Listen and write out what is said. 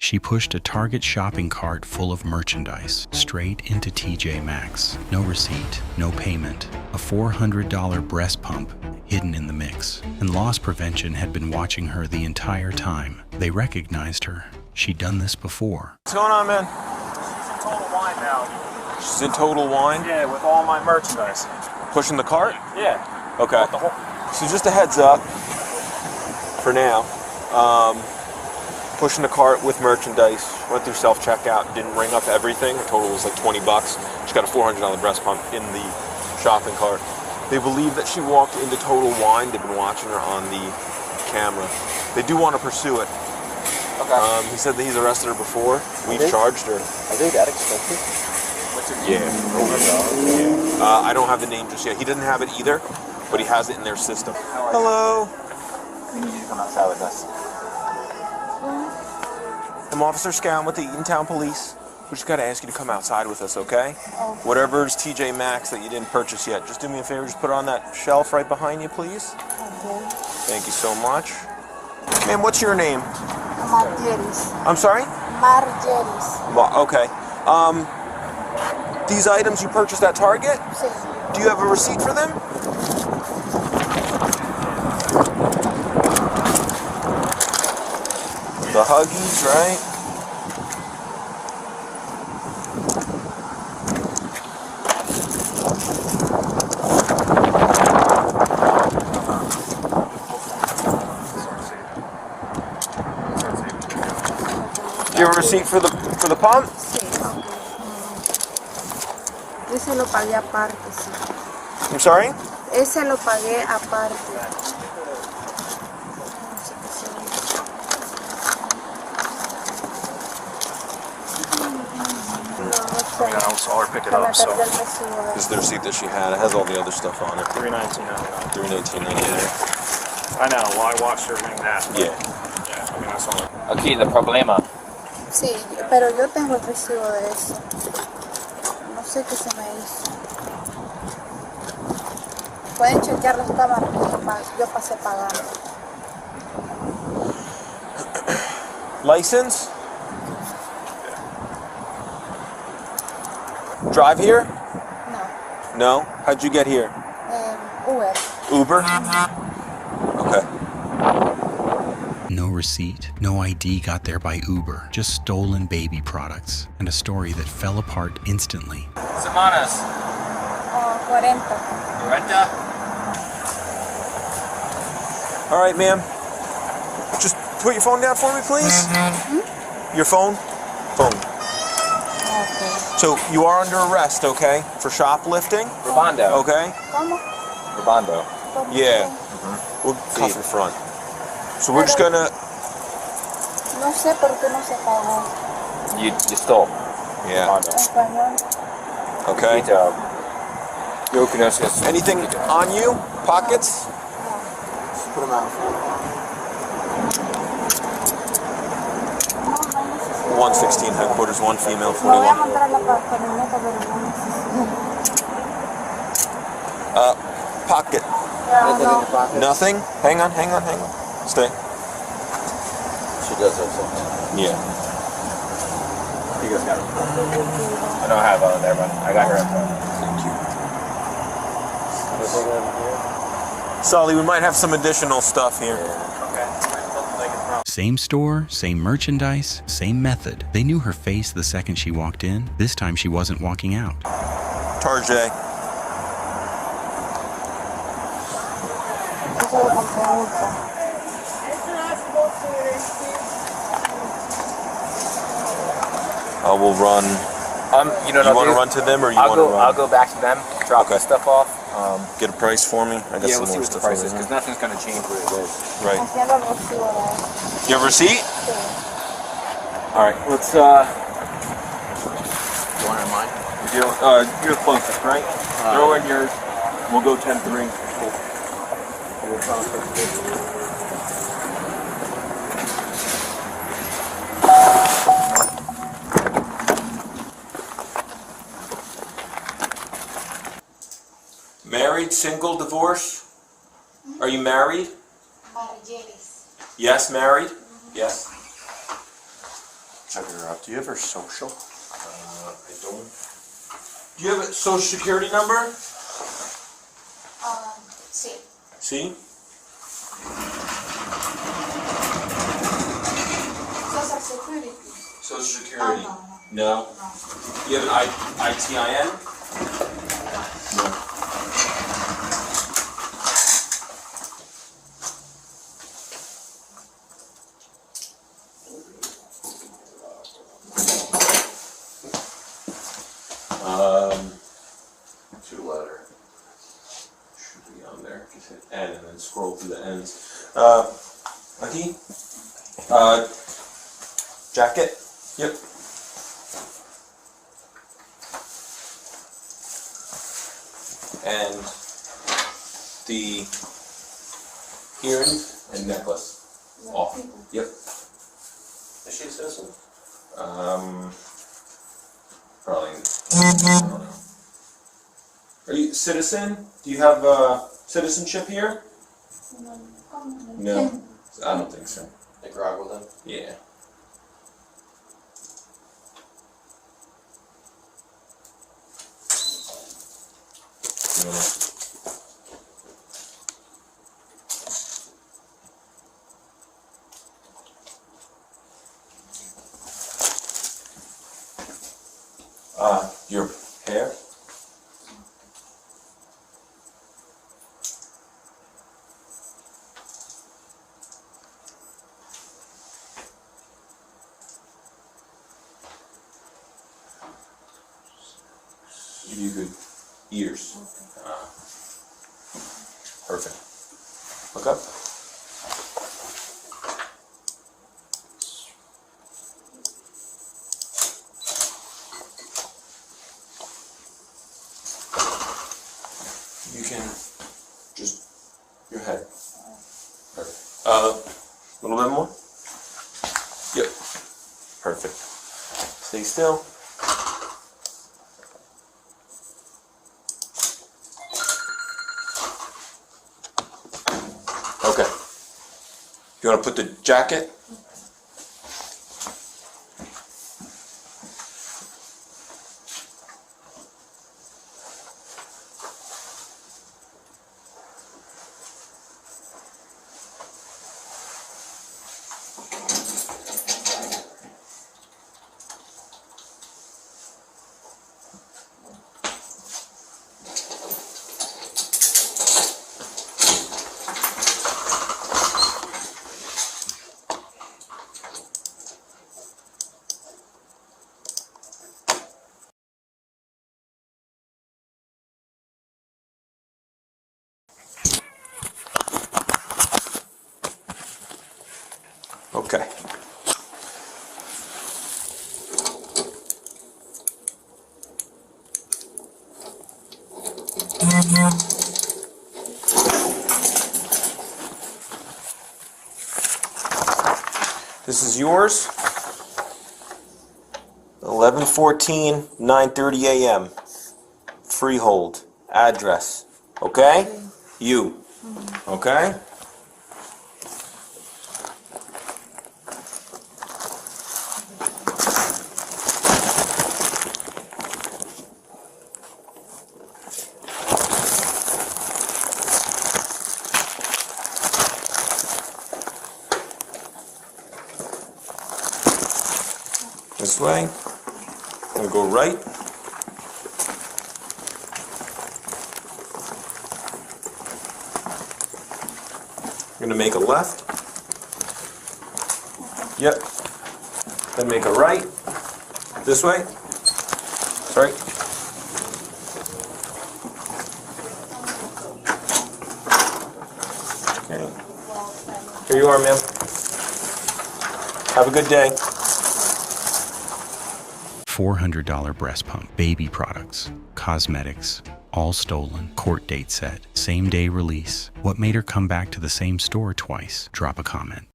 She pushed a Target shopping cart full of merchandise straight into TJ Maxx. No receipt, no payment, a $400 breast pump hidden in the mix. And loss prevention had been watching her the entire time. They recognized her. She'd done this before. What's going on, man? She's in Total Wine now. She's in Total Wine? Yeah, with all my merchandise. Pushing the cart? Yeah. Okay. So just a heads up for now. Pushing the cart with merchandise. Went through self-checkout. Didn't ring up everything. The total was like 20 bucks. She got a $400 breast pump in the shopping cart. They believe that she walked into Total Wine. They've been watching her on the camera. They do want to pursue it. Okay. He said that he's arrested her before. We've charged her. Are they that expensive? What's your Yeah. I don't have the name just yet. He doesn't have it either, but he has it in their system. Hello. We need you to come outside with us. I'm Officer Scown with the Eatontown Police. We just got to ask you to come outside with us, okay? Whatever's TJ Maxx that you didn't purchase yet, just do me a favor, just put it on that shelf right behind you, please. Okay. Thank you so much. Ma'am, what's your name? Margeris. I'm sorry? Margeris. Okay. These items you purchased at Target? Sí. Do you have a receipt for them? The Huggies, right? Do you have a receipt for the pump? Sí, ok. Ese lo pagué aparte, sí. I'm sorry? Ese lo pagué aparte. I saw her pick it up, so. This is the receipt that she had. It has all the other stuff on it. $319.99. $319.99. I know, well, I watched her ring that. Yeah. Yeah, I mean, I saw her. Aquí, the problema. Sí, pero yo tengo el recibo de eso. No sé qué se me hizo. Pueden chequear las cámaras que yo pasé pagando. License? Drive here? No. No? How'd you get here? Uber. Uber? Okay. No receipt, no ID got there by Uber, just stolen baby products, and a story that fell apart instantly. Semanas. 40. Renta? All right, ma'am. Just put your phone down for me, please. Your phone? Phone. Okay. So you are under arrest, okay? For shoplifting? Robando. Okay? ¿Cómo? Robando. Yeah. We'll cuff in front. So we're just gonna... No sé por qué no se pagó. You stole. Yeah. Robando. Español. Okay. Yo conoces. Anything on you? Pockets? Just put them out. 116 headquarters, one female, Me voy a 41. montar a la camioneta, pero no necesito. Pocket. No. Nothing? Hang on. Stay. She does have something. Yeah. You guys got it. I don't have there, but I got her up front. Thank you. Sully, we might have some additional stuff here. Same store, same merchandise, same method. They knew her face the second she walked in. This time she wasn't walking out. Tarjay. We'll run. You know what You I'll want to do? run to them, or you I'll want to run? I'll go back to them, drop Okay. the stuff off. Get a price for me. I got Yeah, some we'll see more what the stuff price over is, here. because nothing's going to change what it is. Right. Haciendo el recibo de eso. You have a receipt? Sí. All right, let's, you want it in mine? You're closest, right? Throw in yours. We'll go 10-3. Married, single, divorce? Are you married? Margeris. Yes, married? Yes. Do you have her social? I don't. Do you have a social security number? Sí. See? Social Security. Social security. No. No. You have an ITIN? No. Two-letter. Should be on there. Just hit N and then scroll through the ends. Lucky? Jacket? Yep. And the earrings and necklace. Off. Yep. Is she a citizen? Probably. I don't know. Are you a citizen? Do you have citizenship here? No. I don't think so. They grog with him? Yeah. Your hair? Give you good ears. Perfect. Look up. You can just your head. Perfect. A little bit more. Yep. Perfect. Stay still. Okay. You want to put the jacket? Okay. This is yours. 11:14, 9:30 a.m. Freehold. Address. Okay? You. Okay? This way. I'm gonna go right. I'm gonna make a left. Yep. Then make a right. This way. Sorry. Okay. Here you are, ma'am. Have a good day. $400 breast pump, baby products, cosmetics, all stolen, court date set, same day release. What made her come back to the same store twice? Drop a comment.